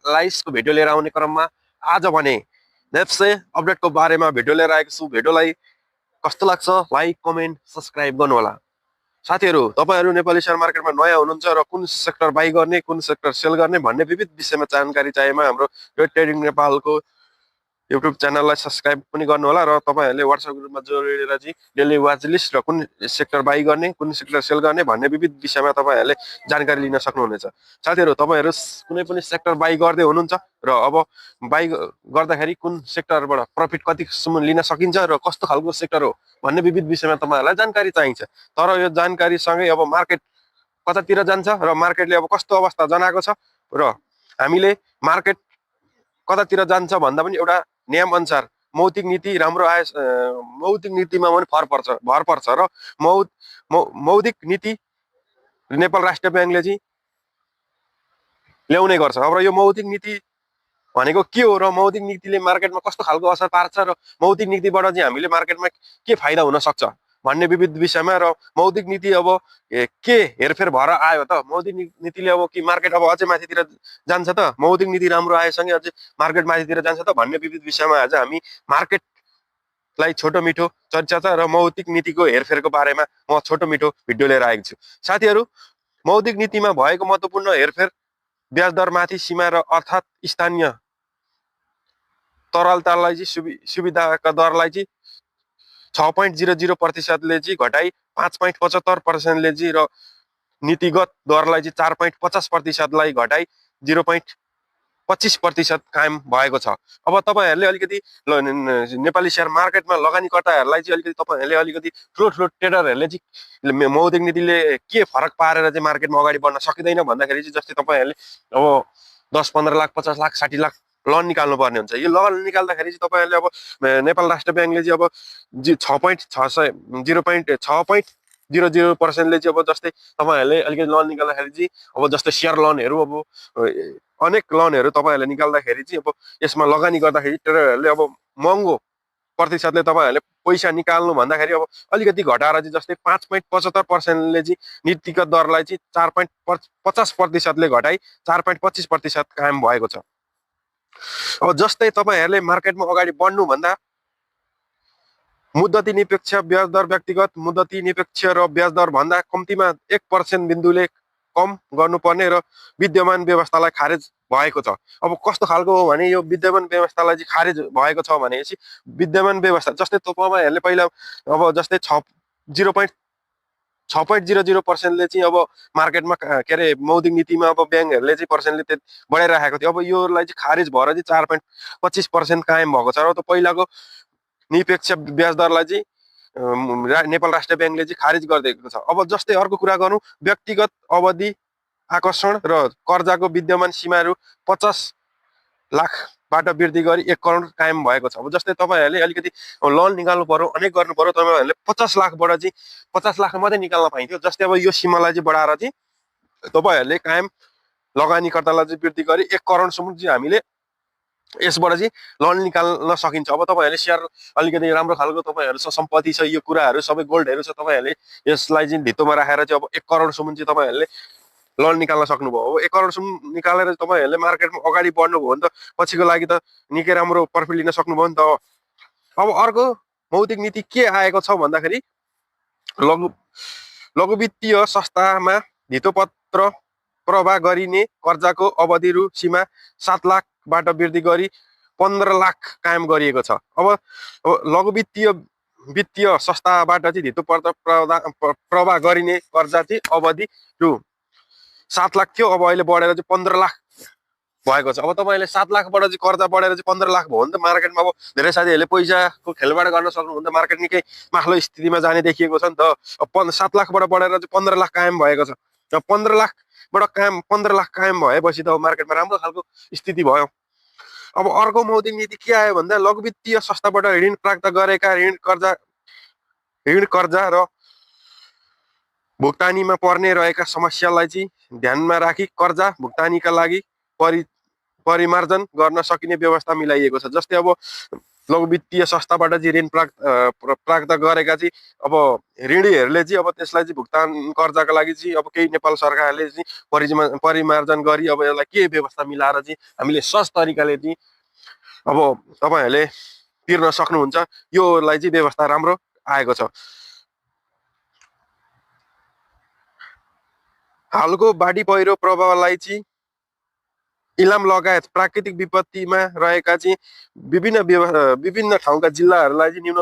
लाइसको video लिएर आउने क्रममा आज भने नेप्से अपडेटको बारेमा भिडियो लिएर आएको छु। भिडियोलाई कस्तो लाग्छ लाइक कमेन्ट सब्सक्राइब गर्नुहोला। साथीहरू, तपाईहरू नेपाली शेयर मार्केटमा नयाँ हुनुहुन्छ र कुन सेक्टर बाई गर्ने कुन सेक्टर सेल गर्ने भन्ने विविध विषयमा जानकारी चाहिएमा हाम्रो ट्रेडिङ नेपालको युट्युब च्यानललाई सब्सक्राइब पनि गर्नुहोला र तपाईहरूले व्हाट्सएप ग्रुपमा जोडेर चाहिँ डेली वाच लिस्ट र कुन सेक्टर बाई गर्ने कुन सेक्टर सेल गर्ने भन्ने विविध विषयमा तपाईहरूले जानकारी लिन सक्नुहुनेछ। साथीहरू, तपाईहरू कुनै पनि सेक्टर बाई गर्दै हुनुहुन्छ र अब बाई गर्दाखेरि कुन सेक्टरबाट प्रफिट कतिसम्म लिन सकिन्छ र कस्तो खालको सेक्टर हो भन्ने विविध विषयमा तपाईहरूलाई जानकारी चाहिन्छ। तर यो जानकारीसँगै अब मार्केट कतातिर जान्छ र मार्केटले अब कस्तो अवस्था जनाएको छ र हामीले मार्केट कतातिर जान्छ भन्दा पनि एउटा नियम अनुसार मौद्रिक नीति राम्रो आए मौद्रिक नीतिमा पनि भर पर्छ र मौद्रिक नीति नेपाल राष्ट्रिय ब्याङ्कले चाहिँ ल्याउने गर्छ। अब यो मौद्रिक नीति भनेको के हो र मौद्रिक नीतिले मार्केटमा कस्तो खालको असर पार्छ र मौद्रिक नीतिबाट चाहिँ हामीले मार्केटमा के फाइदा हुन सक्छ भन्ने विविध विषयमा र मौद्रिक नीति अब के हेरफेर भएर आयो त, मौद्रिक नीतिले अब कि मार्केट अब अझै माथितिर जान्छ त, मौद्रिक नीति राम्रो आएसँगै अझै मार्केट माथितिर जान्छ त भन्ने विविध विषयमा आज हामी मार्केटलाई छोटो मिठो चर्चा र मौद्रिक नीतिको हेरफेरको बारेमा म छोटो मिठो भिडियो लिएर आएको छु। साथीहरू, मौद्रिक नीतिमा भएको महत्त्वपूर्ण हेरफेर ब्याज दर माथि सीमा र अर्थात् स्थानीय तरलतालाई चाहिँ सुविधाका दरलाई चाहिँ 6.00% चाहिँ घटाई 5.75% चाहिँ र नीतिगत दरलाई चाहिँ 4.50% लाई घटाई 0.25% कायम भएको छ। अब तपाईहरूले अलिकति नेपाली शेयर मार्केटमा लगानीकर्ताहरूलाई चाहिँ तपाईहरूले अलिकति ठुलो ट्रेडरहरूले चाहिँ मौद्रिक नीतिले के फरक पारेर चाहिँ मार्केटमा अगाडि बढ्न सकिँदैन भन्दाखेरि चाहिँ जस्तै तपाईहरूले अब 10-15 लाख 50 लाख 60 लाख लोन निकाल्नु पर्ने हुन्छ। यो लोन निकाल्दाखेरि चाहिँ तपाईहरूले अब नेपाल राष्ट्र ब्याङ्कले चाहिँ अब 0.00% चाहिँ अब जस्तै तपाईहरूले अलिकति लोन निकाल्दाखेरि चाहिँ अब जस्तै शेयर लोनहरू अब अनेक लोनहरू तपाईहरूले निकाल्दाखेरि चाहिँ अब यसमा लगानी गर्दाखेरि ट्रेडरहरूले अब महँगो प्रतिशतले तपाईहरूले पैसा निकाल्नु भन्दाखेरि अब अलिकति घटाएर चाहिँ जस्तै 5.75%ले चाहिँ नीतिगत दरलाई चाहिँ 4.50%ले घटाई 4.25% कायम भएको छ। अब जस्तै तपाईहरूले मार्केटमा अगाडि बढ्नुभन्दा मुद्दती निरपेक्ष ब्याज दर व्यक्तिगत मुद्दती निरपेक्ष र ब्याज दर भन्दा कम्तीमा 1% बिन्दुले कम गर्नुपर्ने र विद्यमान व्यवस्थालाई खारेज भएको छ। अब कस्तो खालको हो भने यो विद्यमान व्यवस्थालाई चाहिँ खारेज भएको छ भनेपछि विद्यमान व्यवस्था जस्तै तपाईहरूले पहिला अब जस्तै 0.00% ले चाहिँ अब मार्केटमा के अरे मौद्रिक नीतिमा अब ब्याङ्कहरूले चाहिँ पर्सेन्टले बढाइराखेको थियो। अब योलाई चाहिँ खारेज भएर चाहिँ 4.25% कायम भएको छ र त पहिलाको निरपेक्ष ब्याज दरलाई चाहिँ नेपाल राष्ट्रिय ब्याङ्कले चाहिँ खारेज गरिदिएको छ। अब जस्तै अर्को कुरा गरौँ, व्यक्तिगत अवधि आकर्षण र कर्जाको विद्यमान सीमाहरू 50 लाखबाट वृद्धि गरी 1 करोड कायम भएको छ। अब जस्तै तपाईहरूले अलिकति लोन निकाल्नु पर्यो अनेक गर्नु पर्यो तपाईहरूले 50 लाखबाट चाहिँ 50 लाख मात्रै निकाल्न पाइन्थ्यो। जस्तै अब यो सीमालाई चाहिँ बढाएर चाहिँ तपाईहरूले कायम लगानीकर्तालाई चाहिँ वृद्धि गरी 1 करोडसम्म चाहिँ हामीले यसबाट चाहिँ लोन निकाल्न सकिन्छ। अब तपाईहरूले शेयर अलिकति राम्रो खालको तपाईहरुसँग सम्पत्ति छ, यो कुराहरू सबै गोल्डहरू छ, तपाईहरूले यसलाई चाहिँ धितोमा राखेर चाहिँ अब 1 करोडसम्म चाहिँ तपाईहरूले लोन निकाल्न सक्नुभयो। अब 1 करोडसम्म निकालेर तपाईहरूले मार्केटमा अगाडि बढ्नुभयो भने त पछिको लागि त निकै राम्रो प्रफिट लिन सक्नुभयो नि त। अब अर्को मौद्रिक नीति के आएको छ भन्दाखेरि लघु वित्तीय संस्थामा धितोपत्र प्रवाह गरिने कर्जाको अवधि रु सीमा 7 लाखबाट वृद्धि गरी 15 लाख कायम गरिएको छ। अब लघु वित्तीय संस्थाबाट चाहिँ धितोपत्र प्रवाह गरिने कर्जा चाहिँ अवधि रु 7 लाख थियो, अब अहिले बढेर चाहिँ 15 लाख भएको छ। अब तपाईले 7 लाखबाट चाहिँ कर्जा बढेर चाहिँ 15 लाख भयो भने त मार्केटमा अब धेरै साथीहरूले पैसाको खेलबाड गर्न सक्नुहुन्छ, मार्केट निकै माथिल्लो स्थितिमा जाने देखिएको छ नि त। अब 7 लाखबाट बढेर चाहिँ 15 लाख कायम भएको छ। र 15 लाख कायम भएपछि त मार्केटमा राम्रो खालको स्थिति भयो। अब अर्को मौद्रिक नीति के आयो भन्दा लघु वित्तीय संस्थाबाट ऋण प्राप्त गरेका ऋण कर्जा र भुक्तानीमा पर्ने रहेका समस्यालाई चाहिँ ध्यानमा राखी कर्जा भुक्तानीका लागि परिमार्जन गर्न सकिने व्यवस्था मिलाइएको छ। जस्तै अब लघु वित्तीय संस्थाबाट चाहिँ ऋण प्राप्त गरेका चाहिँ अब ऋणीहरूले चाहिँ अब त्यसलाई चाहिँ भुक्तान कर्जाका लागि चाहिँ अब केही नेपाल सरकारले चाहिँ परिमार्जन गरी अब यसलाई के व्यवस्था मिलाएर चाहिँ हामीले सहज तरिकाले चाहिँ अब तपाईँहरूले तिर्न सक्नुहुन्छ, योलाई चाहिँ व्यवस्था राम्रो आएको छ। हालको बाढी पहिरो प्रभावलाई चाहिँ इलाम लगायत प्राकृतिक विपत्तिमा रहेका चाहिँ विभिन्न ठाउँका जिल्लाहरूलाई चाहिँ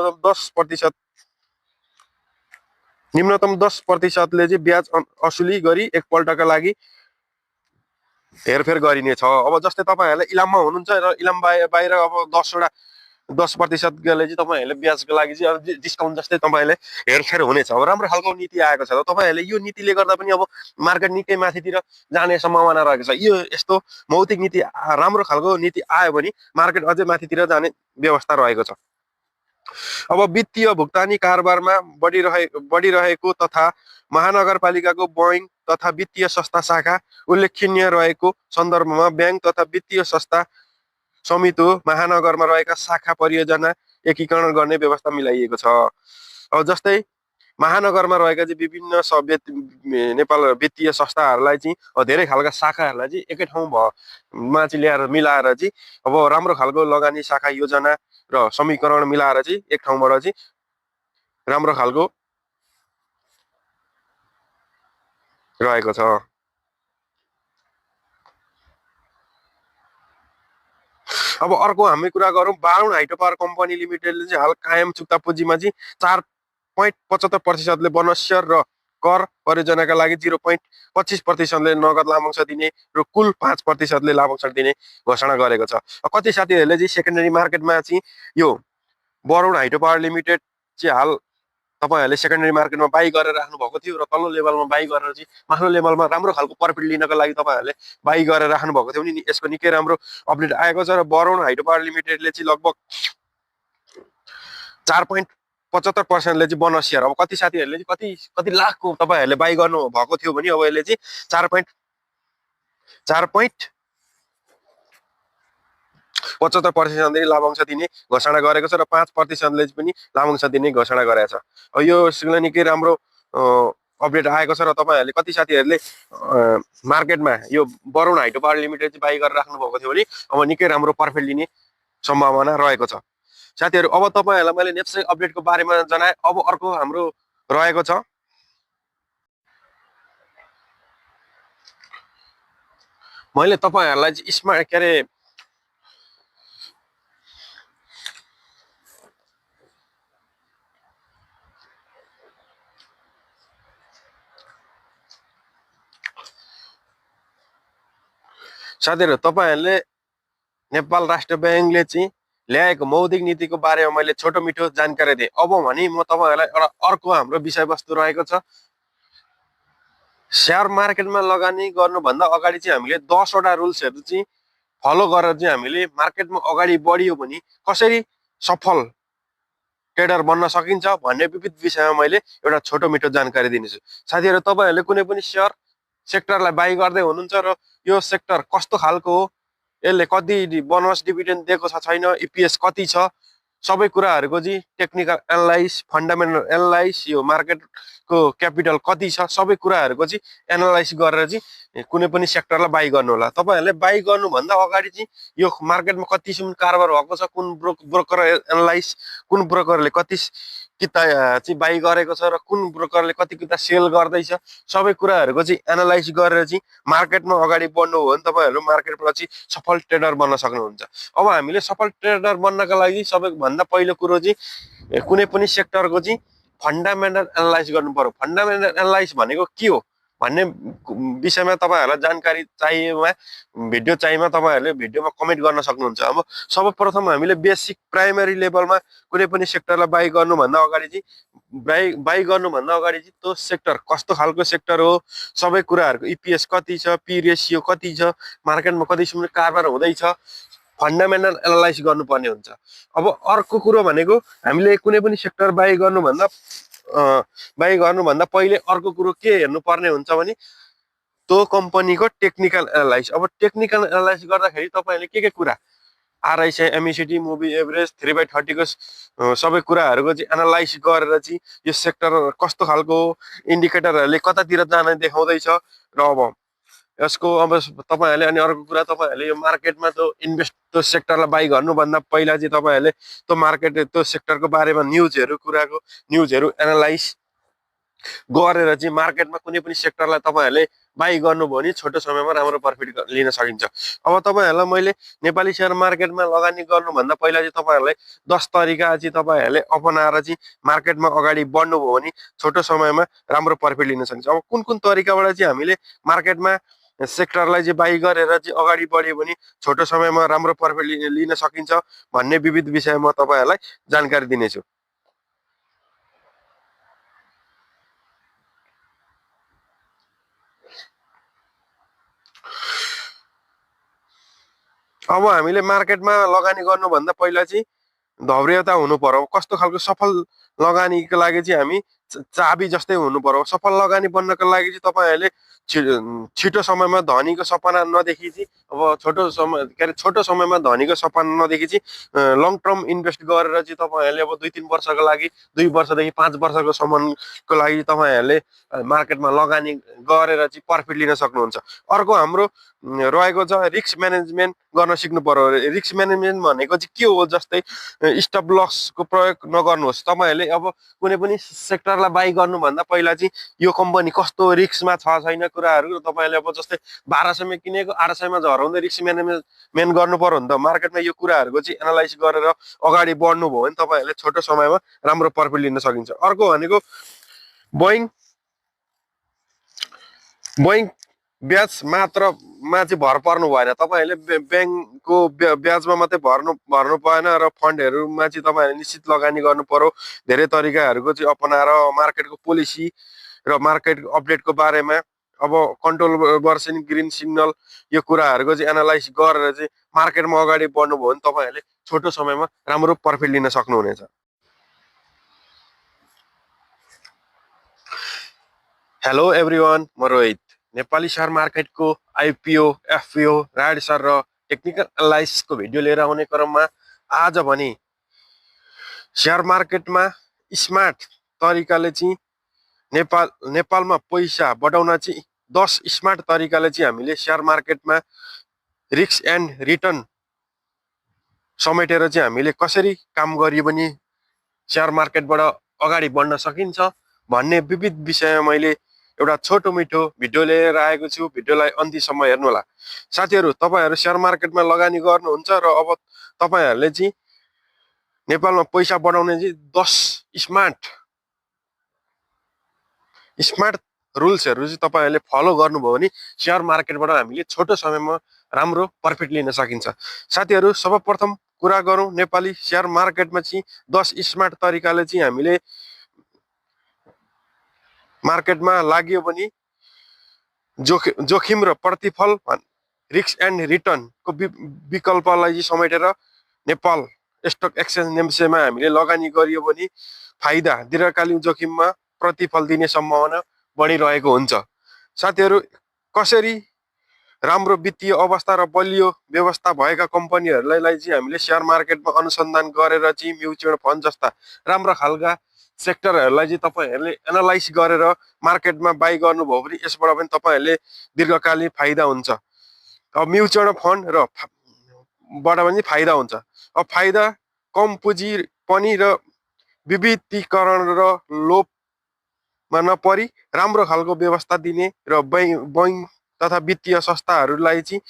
न्यूनतम 10%ले चाहिँ ब्याज असुली गरी एकपल्टका लागि हेरफेर गरिनेछ। अब जस्तै तपाईँहरूलाई इलाममा हुनुहुन्छ र इलाम बाहिर अब 10%ले चाहिँ तपाईँहरूले ब्याजको लागि चाहिँ अब डिस्काउन्ट जस्तै तपाईँहरूले हेरफेर हुनेछ। अब राम्रो खालको नीति आएको छ। तपाईँहरूले यो नीतिले गर्दा पनि अब मार्केट निकै माथितिर जाने सम्भावना रहेको छ। यो यस्तो मौलिक नीति राम्रो खालको नीति आयो भने मार्केट अझै माथितिर जाने व्यवस्था रहेको छ। अब वित्तीय भुक्तानी कारोबारमा बढिरहेको तथा महानगरपालिकाको बैंक तथा वित्तीय संस्था शाखा उल्लेखनीय रहेको सन्दर्भमा ब्याङ्क तथा वित्तीय संस्था समिति महानगरमा रहेका शाखा परियोजना एकीकरण गर्ने व्यवस्था मिलाइएको छ। अब जस्तै महानगरमा रहेका चाहिँ विभिन्न नेपाल वित्तीय संस्थाहरूलाई चाहिँ धेरै खालका शाखाहरूलाई चाहिँ एकै ठाउँमा चाहिँ ल्याएर मिलाएर चाहिँ अब राम्रो खालको लगानी शाखा योजना र समीकरण मिलाएर चाहिँ एक ठाउँबाट चाहिँ राम्रो खालको रहेको छ। अब अर्को हामी कुरा गरौँ, बारुण हाइड्रो पावर कम्पनी लिमिटेडले चाहिँ हाल कायम चुक्ता पुँजीमा चाहिँ 4.75%ले बोनस र कर परियोजनाका लागि 0.25%ले नगद लाभांश दिने र कुल 5%ले लाभांश दिने घोषणा गरेको छ। कति साथीहरूले चाहिँ सेकेन्डरी मार्केटमा चाहिँ यो बारुण हाइड्रो पावर लिमिटेड चाहिँ हाल तपाईँहरूले सेकेन्डरी मार्केटमा बाई गरेर राख्नु भएको थियो र तल्लो लेभलमा बाई गरेर चाहिँ माथिल्लो लेभलमा राम्रो खालको प्रफिट लिनको लागि तपाईँहरूले बाई गरेर राख्नु भएको थियो भने यसको निकै राम्रो अपडेट आएको छ। र बारुण हाइड्रो पावर लिमिटेडले चाहिँ लगभग 4.75%ले चाहिँ बोनस सेयर, अब कति साथीहरूले चाहिँ कति लाखको तपाईँहरूले बाई गर्नु भएको थियो भने अब यसले चाहिँ 4.75% लाभांश दिने घोषणा गरेको छ र 5%ले पनि लाभांश दिने घोषणा गरेको छ। अब यो निकै राम्रो अपडेट आएको छ र तपाईँहरूले कति साथीहरूले मार्केटमा यो बारुण हाइड्रो पावर लिमिटेड चाहिँ बाई गरेर राख्नु भएको थियो भने अब निकै राम्रो प्रफिट लिने सम्भावना रहेको छ। साथीहरू अब तपाईँहरूलाई मैले नेप्से अपडेटको बारेमा जनाएँ। अब अर्को हाम्रो रहेको छ मैले तपाईँहरूलाई चाहिँ स्मार्ट के अरे साथीहरू तपाईँहरूले नेपाल राष्ट्र ब्याङ्कले चाहिँ ल्याएको मौद्रिक नीतिको बारेमा मैले छोटो मिठो जानकारी दिएँ। अब भने म तपाईँहरूलाई एउटा अर्को हाम्रो विषयवस्तु रहेको छ। शेयर मार्केटमा लगानी गर्नुभन्दा अगाडि चाहिँ हामीले 10वटा रुल्सहरू चाहिँ फलो गरेर चाहिँ हामीले मार्केटमा अगाडि बढियो भने कसरी सफल ट्रेडर बन्न सकिन्छ भन्ने विविध विषयमा मैले एउटा छोटो मिठो जानकारी दिनेछु। साथीहरू तपाईँहरूले कुनै पनि शेयर सेक्टरलाई बाई गर्दै हुनुहुन्छ र यो सेक्टर कस्तो खालको हो, यसले कति बोनस डिभिडेन्ड दिएको छ छैन, इपिएस कति छ, सबै कुराहरूको चाहिँ टेक्निकल एनालाइज, फन्डामेन्टल एनालाइज, यो मार्केटको क्यापिटल कति छ, सबै कुराहरूको चाहिँ एनालाइज गरेर चाहिँ कुनै पनि सेक्टरलाई बाई गर्नु होला। तपाईँहरूले बाई गर्नुभन्दा अगाडि चाहिँ यो मार्केटमा कतिसम्म कारोबार भएको छ, कुन ब्रोकर एनालाइज, कुन ब्रोकरले कति किता चाहिँ बाई गरेको छ र कुन ब्रोकरले कति किता सेल गर्दैछ, सबै कुराहरूको चाहिँ एनालाइज गरेर चाहिँ मार्केटमा अगाडि बढ्नु हो भने तपाईँहरू मार्केटबाट चाहिँ सफल ट्रेडर बन्न सक्नुहुन्छ। अब हामीले सफल ट्रेडर बन्नका लागि सबैभन्दा पहिलो कुरो चाहिँ कुनै पनि सेक्टरको चाहिँ फन्डामेन्टल एनालाइज गर्नु पर्यो। फन्डामेन्टल एनालाइज भनेको के हो भन्ने विषयमा तपाईँहरूलाई जानकारी चाहिएमा भिडियो चाहिएमा तपाईँहरूले भिडियोमा कमेन्ट गर्न सक्नुहुन्छ। अब सर्वप्रथम हामीले बेसिक प्राइमरी लेभलमा कुनै पनि सेक्टरलाई बाई गर्नुभन्दा अगाडि चाहिँ बाई गर्नुभन्दा अगाडि चाहिँ त्यो सेक्टर कस्तो खालको सेक्टर हो, सबै कुराहरूको इपिएस कति छ, पी रेसियो कति छ, मार्केटमा कतिसम्म कारोबार हुँदैछ, फन्डामेन्टल एनालाइज गर्नुपर्ने हुन्छ। अब अर्को कुरो भनेको हामीले कुनै पनि सेक्टर बाई गर्नुभन्दा पहिले अर्को कुरो के हेर्नुपर्ने हुन्छ भने त्यो कम्पनीको टेक्निकल एनालाइज। अब टेक्निकल एनालाइज गर्दाखेरि तपाईँहरूले के कुरा आरआइसी एमइसिटी मुभी एभरेज 3/30 को सबै कुराहरूको चाहिँ एनालाइज गरेर चाहिँ यो सेक्टर कस्तो खालको इन्डिकेटरहरूले कतातिर जान देखाउँदैछ र अब यसको अब तपाईँहरूले अनि अर्को कुरा तपाईँहरूले यो मार्केटमा त्यो इन्भेस्ट त्यो सेक्टरलाई बाई गर्नुभन्दा पहिला चाहिँ तपाईँहरूले त्यो मार्केट त्यो सेक्टरको बारेमा न्युजहरू एनालाइज गरेर चाहिँ मार्केटमा कुनै पनि सेक्टरलाई तपाईँहरूले बाई गर्नुभयो भने छोटो समयमा राम्रो प्रफिट लिन सकिन्छ। अब तपाईँहरूलाई मैले नेपाली सेयर मार्केटमा लगानी गर्नुभन्दा पहिला चाहिँ तपाईँहरूलाई 10 तरिका चाहिँ तपाईँहरूले अपनाएर चाहिँ मार्केटमा अगाडि बढ्नुभयो भने छोटो समयमा राम्रो प्रफिट लिन सकिन्छ। अब कुन कुन तरिकाबाट चाहिँ हामीले मार्केटमा सेक्टरलाई चाहिँ बाई गरेर चाहिँ अगाडि बढ्यो भने छोटो समयमा राम्रो प्रफिट लिन सकिन्छ भन्ने विविध विषय म तपाईँहरूलाई जानकारी दिनेछु। अब हामीले मार्केटमा लगानी गर्नुभन्दा पहिला चाहिँ धैर्यता हुनु पर्यो। कस्तो खालको सफल लगानीको लागि चाहिँ हामी चाबी जस्तै हुनु पर्यो। सफल लगानी बन्नको लागि चाहिँ तपाईँहरूले छिटो समयमा धनीको सपना नदेखि चाहिँ अब छोटो समयमा धनीको सपना नदेखि चाहिँ लङ टर्म इन्भेस्ट गरेर चाहिँ तपाईँहरूले अब 2-3 वर्षको लागि 2 वर्षदेखि 5 वर्षको सम्मको लागि तपाईँहरूले मार्केटमा लगानी गरेर चाहिँ प्रफिट लिन सक्नुहुन्छ। अर्को हाम्रो रहेको छ रिस्क म्यानेजमेन्ट गर्न सिक्नु पर्यो। रिस्क म्यानेजमेन्ट भनेको चाहिँ के हो, जस्तै स्टप लसको प्रयोग नगर्नुहोस्। तपाईँहरूले अब कुनै पनि सेक्टरलाई बाई गर्नुभन्दा पहिला चाहिँ यो कम्पनी कस्तो रिस्कमा छ छैन कुराहरू तपाईँहरूले अब जस्तै 1200 मा किनेको 800 मा झराउँदै रिस्क म्यानेजमेन्ट गर्नु पर्यो नि त। मार्केटमा यो कुराहरूको चाहिँ एनालाइज गरेर अगाडि बढ्नुभयो भने तपाईँहरूले छोटो समयमा राम्रो प्रफिट लिन सकिन्छ। अर्को भनेको बोइङ ब्याज मात्रमा चाहिँ भर पर्नु भएन। तपाईँहरूले ब्याङ्कको ब्याजमा मात्रै भर्नु भएन र फन्डहरूमा चाहिँ तपाईँहरूले निश्चित लगानी गर्नु पर्यो। धेरै तरिकाहरूको चाहिँ अपनाएर मार्केटको पोलिसी र मार्केट अपडेटको बारेमा अब कन्ट्रोल वर्सन ग्रिन सिग्नल यो कुराहरूको चाहिँ एनालाइज गरेर चाहिँ मार्केटमा अगाडि बढ्नुभयो भने तपाईँहरूले छोटो समयमा राम्रो प्रफिट लिन सक्नुहुनेछ। हेलो एभ्रिवान, म रोहित। नेपाली सेयर मार्केटको आइपिओ, एफपिओ, राइड सर र टेक्निकल एनालाइसिसको भिडियो लिएर आउने क्रममा आज भने सेयर मार्केटमा स्मार्ट तरिकाले चाहिँ नेपालमा पैसा बढाउन चाहिँ 10 स्मार्ट तरिकाले चाहिँ हामीले सेयर मार्केटमा रिस्क एन्ड रिटर्न समेटेर चाहिँ हामीले कसरी काम गरियो भने सेयर मार्केटबाट अगाडि बढ्न सकिन्छ भन्ने विविध विषयमा मैले एउटा छोटो मिठो भिडियो लिएर आएको छु। भिडियोलाई अन्तिमसम्म हेर्नुहोला। साथीहरू, तपाईँहरू सेयर मार्केटमा लगानी गर्नुहुन्छ र अब तपाईँहरूले चाहिँ नेपालमा पैसा बढाउने चाहिँ 10 स्मार्ट रुल्सहरू चाहिँ तपाईँहरूले फलो गर्नुभयो भने सेयर मार्केटबाट हामीले छोटो समयमा राम्रो प्रफिट लिन सकिन्छ। साथीहरू, सर्वप्रथम कुरा गरौँ नेपाली सेयर मार्केटमा चाहिँ 10 स्मार्ट तरिकाले चाहिँ हामीले मार्केटमा लाग्यो भने जोखिम र प्रतिफल रिस्क एन्ड रिटर्नको विकल्पलाई चाहिँ समेटेर नेपाल स्टक एक्सचेन्ज नेम्सेमा हामीले लगानी गरियो भने फाइदा दीर्घकालीन जोखिममा प्रतिफल दिने सम्भावना बढिरहेको हुन्छ। साथीहरू, कसरी राम्रो वित्तीय अवस्था र बलियो व्यवस्था भएका कम्पनीहरूलाई चाहिँ हामीले सेयर मार्केटमा अनुसन्धान गरेर चाहिँ म्युचुअल फन्ड जस्ता राम्रा खालका सेक्टरहरूलाई चाहिँ तपाईँहरूले एनालाइज गरेर मार्केटमा बाई गर्नुभयो भने यसबाट पनि तपाईँहरूले दीर्घकालीन फाइदा हुन्छ। अब म्युचुअल फन्ड र बाट पनि फाइदा हुन्छ। अब फाइदा कम पुँजी पनि र विविधीकरण र लोभमा नपरी राम्रो खालको व्यवस्था दिने र बैङ्क तथा वित्तीय संस्थाहरूलाई चाहिँ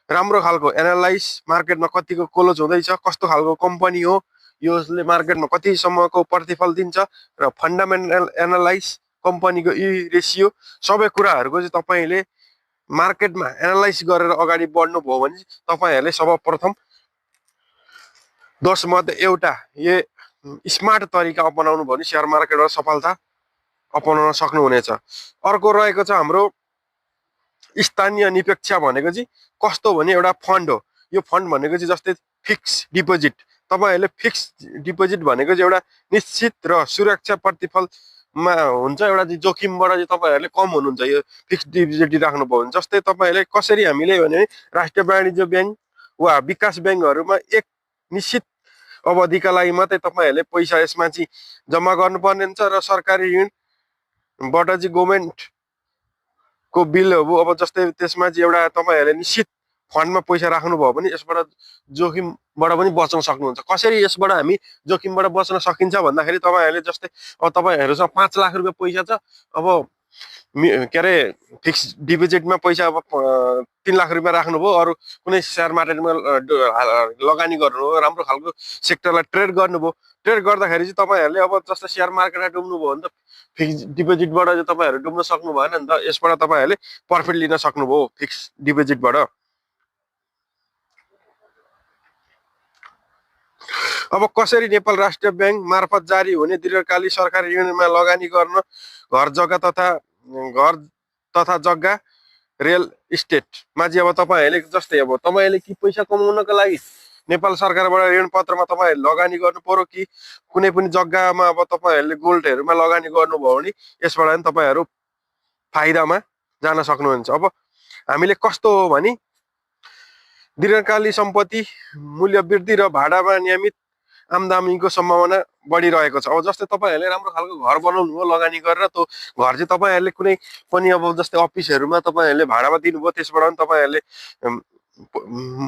राम्रो खालको एनालाइज मार्केटमा कतिको क्लोज हुँदैछ, कस्तो खालको कम्पनी हो, यसले मार्केटमा कतिसम्मको प्रतिफल दिन्छ र फन्डामेन्टल एनालाइज कम्पनीको रेसियो सबै कुराहरूको चाहिँ तपाईँले मार्केटमा एनालाइज गरेर अगाडि बढ्नुभयो भने तपाईँहरूले सर्वप्रथम 10 मध्ये एउटा स्मार्ट तरिका अपनाउनु भयो भने सेयर मार्केटबाट सफलता अपनाउन सक्नुहुनेछ। अर्को रहेको छ हाम्रो स्थानीय निरपेक्ष भनेको चाहिँ कस्तो भने एउटा फन्ड हो। यो फन्ड भनेको चाहिँ जस्तै फिक्स डिपोजिट। तपाईँहरूले फिक्स डिपोजिट भनेको चाहिँ एउटा निश्चित र सुरक्षा प्रतिफलमा हुन्छ। एउटा चाहिँ जोखिमबाट चाहिँ तपाईँहरूले कम हुनुहुन्छ यो फिक्स डिपोजिट राख्नुभयो भने। जस्तै तपाईँहरूले कसरी हामीले भने राष्ट्रिय वाणिज्य ब्याङ्क वा विकास ब्याङ्कहरूमा एक निश्चित अवधिका लागि मात्रै तपाईँहरूले पैसा यसमा चाहिँ जम्मा गर्नुपर्ने हुन्छ र सरकारी ऋणबाट चाहिँ गभर्मेन्टको बिलहरू अब जस्तै त्यसमा चाहिँ एउटा तपाईँहरूले निश्चित फन्डमा पैसा राख्नुभयो भने यसबाट जोखिमबाट पनि बच्न सक्नुहुन्छ। कसरी यसबाट हामी जोखिमबाट बच्न सकिन्छ भन्दाखेरि तपाईँहरूले जस्तै अब तपाईँहरूसँग 5 लाख रुपियाँ पैसा छ, अब के अरे फिक्स डिपोजिटमा पैसा अब 3 लाख रुपियाँ राख्नुभयो, अरू कुनै सेयर मार्केटमा लगानी गर्नुभयो, राम्रो खालको सेक्टरलाई ट्रेड गर्नुभयो। ट्रेड गर्दाखेरि चाहिँ तपाईँहरूले अब जस्तै सेयर मार्केटमा डुब्नुभयो भने त फिक्स डिपोजिटबाट चाहिँ तपाईँहरू डुब्न सक्नु भएन नि त। यसबाट तपाईँहरूले प्रफिट लिन सक्नुभयो फिक्स डिपोजिटबाट। अब कसरी नेपाल राष्ट्रिय ब्याङ्क मार्फत जारी हुने दीर्घकालीन सरकारी ऋणमा लगानी गर्न घर तथा जग्गा रियल इस्टेटमा चाहिँ अब तपाईँहरूले जस्तै अब तपाईँहरूले कि पैसा कमाउनको लागि नेपाल सरकारबाट ऋण पत्रमा तपाईँहरूले लगानी गर्नु पर्यो कि कुनै पनि जग्गामा अब तपाईँहरूले गोल्डहरूमा लगानी गर्नुभयो भने यसबाट पनि तपाईँहरू फाइदामा जान सक्नुहुन्छ। अब हामीले कस्तो हो भने दीर्घकालीन सम्पत्ति मूल्य वृद्धि र भाडामा नियमित आम्दानीको सम्भावना बढिरहेको छ। अब जस्तै तपाईँहरूले राम्रो खालको घर बनाउनु हो लगानी गरेर, त्यो घर चाहिँ तपाईँहरूले कुनै पनि अब जस्तै अफिसहरूमा तपाईँहरूले भाडामा दिनुभयो, त्यसबाट पनि तपाईँहरूले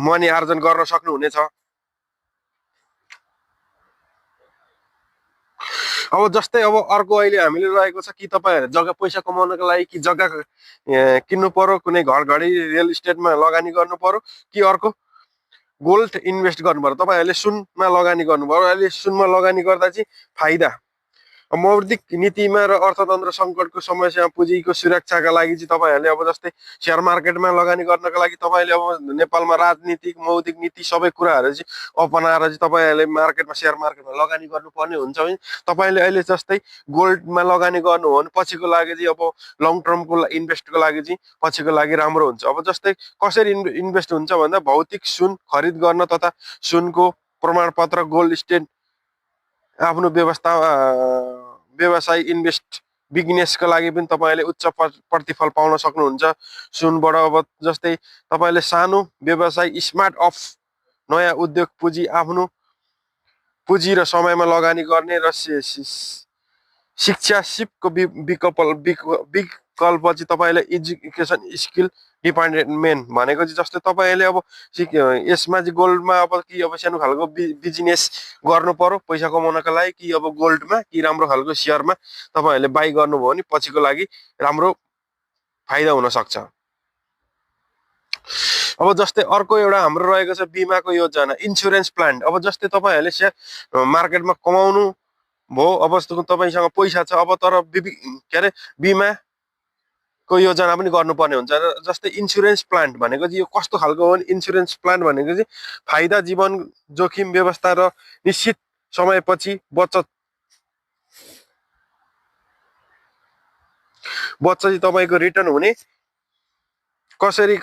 मनी आर्जन गर्न सक्नुहुनेछ। अब जस्तै अब अर्को अहिले हामीले रहेको छ कि तपाईँहरूले जग्गा पैसा कमाउनको लागि कि जग्गा किन्नु पर्यो, कुनै घर घडी रियल इस्टेटमा लगानी गर्नु पर्यो कि अर्को गोल्ड इन्भेस्ट गर्नु पर्यो, तपाईँहरूले सुनमा लगानी गर्नुभयो। अहिले सुनमा लगानी गर्दा चाहिँ फाइदा। मौद्रिक नीतिमा र अर्थतन्त्र सङ्कटको समस्यामा पुँजीको सुरक्षाका लागि चाहिँ तपाईँहरूले अब जस्तै सेयर मार्केटमा लगानी गर्नका लागि तपाईँले अब नेपालमा राजनीतिक मौद्रिक नीति सबै कुराहरू चाहिँ अपनाएर चाहिँ तपाईँहरूले मार्केटमा सेयर मार्केटमा लगानी गर्नुपर्ने हुन्छ भने तपाईँले अहिले जस्तै गोल्डमा लगानी गर्नुभयो भने पछिको लागि चाहिँ अब लङ टर्मको इन्भेस्टको लागि चाहिँ पछिको लागि राम्रो हुन्छ। अब जस्तै कसरी इन्भेस्ट हुन्छ भन्दा भौतिक सुन खरिद गर्न तथा सुनको प्रमाणपत्र गोल्ड स्टेट आफ्नो व्यवसाय इन्भेस्ट बिजनेसको लागि पनि तपाईँले उच्च प्रतिफल पाउन सक्नुहुन्छ सुनबाट। अब जस्तै तपाईँले सानो व्यवसाय स्मार्ट अफ नयाँ उद्योग पुँजी आफ्नो पुँजी र समयमा लगानी गर्ने र शिक्षा सिपको विकल्प चाहिँ तपाईँले एजुकेसन स्किल डिपार्टमेन्ट भनेको चाहिँ जस्तै तपाईँले अब यसमा चाहिँ गोल्डमा अब कि अब सानो खालको बिजनेस गर्नु पर्यो पैसा कमाउनको लागि कि अब गोल्डमा कि राम्रो खालको सेयरमा तपाईँहरूले बाई गर्नुभयो भने पछिको लागि राम्रो फाइदा हुन सक्छ। अब जस्तै अर्को एउटा हाम्रो रहेको छ बिमाको योजना इन्सुरेन्स प्लान। अब जस्तै तपाईँहरूले सेयर मार्केटमा कमाउनु भयो, अब तपाईँसँग पैसा छ, अब तर के अरे बिमाको योजना पनि गर्नुपर्ने हुन्छ। जस्तै इन्सुरेन्स प्लान भनेको चाहिँ यो कस्तो खालको हो भने इन्सुरेन्स प्लान भनेको चाहिँ फाइदा जीवन जोखिम व्यवस्था र निश्चित समयपछि बचत चाहिँ तपाईँको रिटर्न हुने, कसरी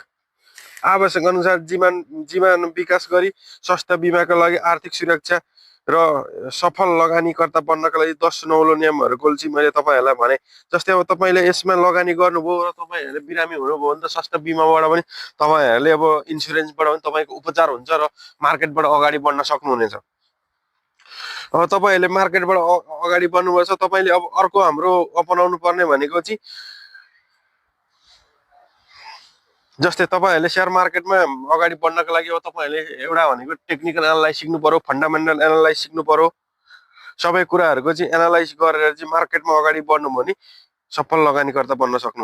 आवश्यक अनुसार जीवन विकास गरी स्वास्थ्य बिमाका लागि आर्थिक सुरक्षा र सफल लगानीकर्ता बन्नका लागि 10 नौलो नियमहरूको चाहिँ मैले तपाईँहरूलाई भने। जस्तै अब तपाईँले यसमा लगानी गर्नुभयो र तपाईँहरूले बिरामी हुनुभयो भने त स्वास्थ्य बिमाबाट पनि तपाईँहरूले अब इन्सुरेन्सबाट पनि तपाईँको उपचार हुन्छ र मार्केटबाट अगाडि बढ्न सक्नुहुनेछ। अब तपाईँहरूले मार्केटबाट अगाडि बढ्नुपर्छ। तपाईँले अब अर्को हाम्रो अपनाउनु पर्ने भनेको चाहिँ जस्तै तपाईँहरूले सेयर मार्केटमा अगाडि बढ्नको लागि अब तपाईँहरूले एउटा भनेको टेक्निकल एनालाइज सिक्नु पर्यो, फन्डामेन्टल एनालाइज सिक्नु पर्यो। सबै कुराहरूको चाहिँ एनालाइज गरेर चाहिँ मार्केटमा अगाडि बढ्नु भने सफल लगानीकर्ता बन्न सक्नुहुन्छ।